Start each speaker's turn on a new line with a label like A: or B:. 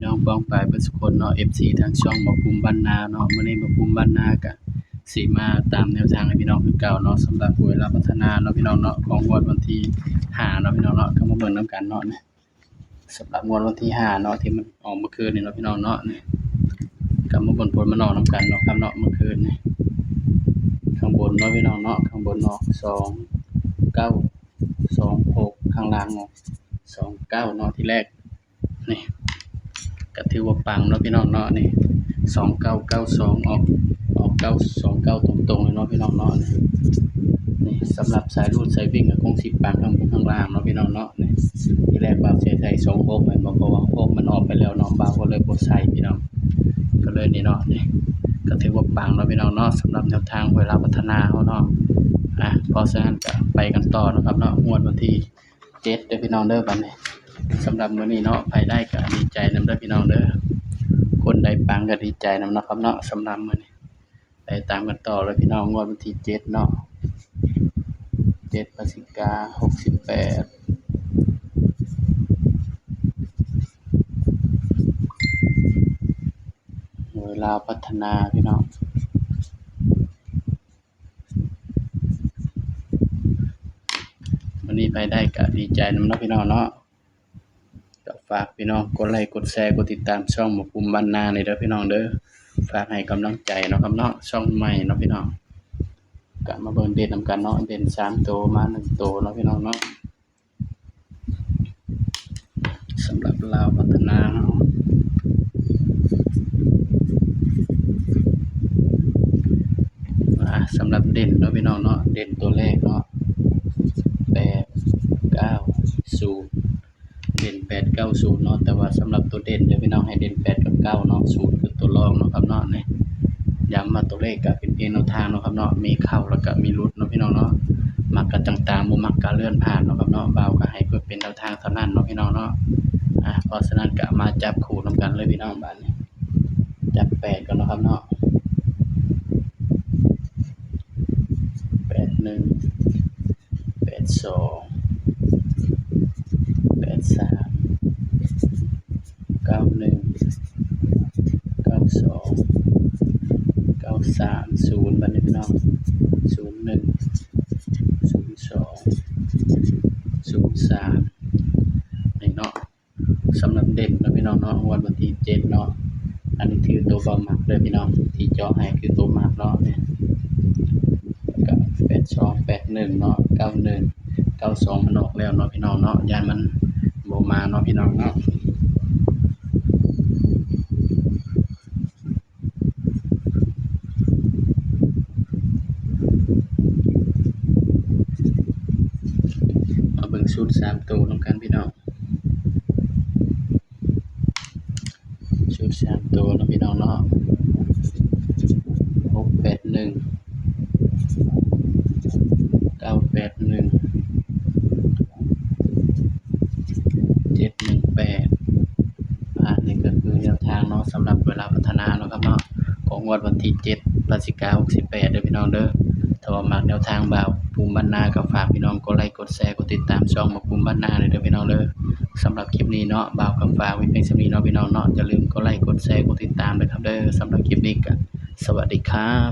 A: น้องป้องปายเบิดสุคนเนาะ FC ทางช่องบ่ภูมิบ้านนาเนาะมื้อนี้บ่ภูมิบ้านนาก็สิมาตามแนวทางให้พี่น้องคือเก่าเนาะสำหรับหวยลาวพัฒนาเนาะพี่น้องเนาะของงวดวันที่5เนาะพี่น้องเนาะก็มาเบิ่งนำกันเนาะนี่สำหรับงวดวันที่5เนาะที่มันออกเมื่อคืนนี่เนาะพี่น้องเนาะนี่ก็มาเบิ่งผลมันออกนำกันเนาะครับเนาะเมื่อคืนนี่ข้างบนเนาะพี่น้องเนาะข้างบนออก29 26ข้างล่างออก29เนาะที่แรกนี่ก็ถือว่าปังเนาะพี่น้องเนาะนี่2992ออก929ตรงๆเลยเนาะพี่น้องเนาะนี่สำหรับสายรูดสายวิ่งก็คงสิปังข้างบนข้างล่างเนาะพี่น้องเนาะนี่ที่แรกบ่าวเสียใจ26แม่นบ่เพราะว่า6มันออกไปแล้วเนาะบ่าวก็เลยบ่ใส่พี่น้องก็เลยนี่เนาะนี่ก็ถือว่าปังเนาะพี่น้องเนาะสำหรับแนวทางเวลาพัฒนาเฮาเนาะเพราะฉะนั้นก็ไปกันต่อนะครับเนาะงวดวันที่7เด้อพี่น้องเด้อบัดนี้สำหรับมื้อนี้เนาะไผได้ก็ดีใจนำเด้อพี่น้องเด้อคนใดปังก็ดีใจนำเนาะครับเนาะสำหรับมื้อนี้ไปตามกันต่อเลยพี่น้องงวดวันที่7เนาะ7พฤศจิกายน68เวลาพัฒนาพี่น้องวันนี้ไปได้ก็ดีใจนำเนาะพี่น้องเนาะก็ฝากพี่น้องกดไลค์กดแชร์กดติดตามช่องหมอภูมิบ้านนานี่เด้อพี่น้องเด้อฝากให้กำลังใจเนาะครับเนาะช่องใหม่เนาะพี่น้องก็มาเบิ่งเด่นนำกันเนาะเด่น3ตัวมา1ตัวเนาะพี่น้องเนาะสำหรับลาวพัฒนาเนาะสำหรับเด่นเนาะพี่น้องเนาะเด่นตัวแรกเนาะ8 9 0เด่น8 9 0เนาะแต่ว่าสำหรับตัวเด่นเดี๋ยวพี่น้องให้เด่น8กับ9เนาะ0คือตัวรองเนาะครับเนาะนี่ย้ำมาตัวเลขก็เป็นเพียงแนวทางเนาะครับเนาะมีเข้าแล้วก็มีหลุดเนาะพี่น้องเนาะมักกันต่างๆบ่มักก็เลื่อนผ่านเนาะครับเนาะบ่าวก็ให้เพื่อเป็นแนวทางเท่านั้นเนาะพี่น้องเนาะเพราะฉะนั้นก็มาจับคู่นำกันเลยพี่น้องบัดนี้จับ8กันเนาะครับเนาะ81 82 83 91 92 93 0บัดนี้พี่น้อง01 02 03นี่เนาะสำหรับเด่นเนาะพี่น้องเนาะงวดวันที่7เนาะอันนี้คือตัวบ่มักเด้อพี่น้องที่เจาะให้คือตัวมักเนาะนี่ก็82 81เนาะ91 92มันออกแล้วเนาะพี่น้องเนาะยานมันบ่มาเนาะพี่น้องเนาะมาเบิ่งชุด3ตัวนำกันพี่น้องชุด3ตัวเนาะพี่น้องเนาะ681 981 718นี่ก็คือแนวทางเนาะสำหรับเวลาพัฒนาเนาะครับเนาะของงวดวันที่7พฤศจิกายน68เด้อพี่น้องเด้อถ้าว่ามักแนวทางบ่าวภูมิบ้านนาก็ฝากพี่น้องกดไลค์กดแชร์กดติดตามช่องบ่าวภูมิบ้านนาเลยเด้อพี่น้องเด้อสำหรับคลิปนี้เนาะบ่าวก็ฝากไว้เพียงส่ำนี้เนาะพี่น้องเนาะอย่าลืมกดไลค์กดแชร์กดติดตามด้วยครับเด้อสำหรับคลิปนี้ก็สวัสดีครับ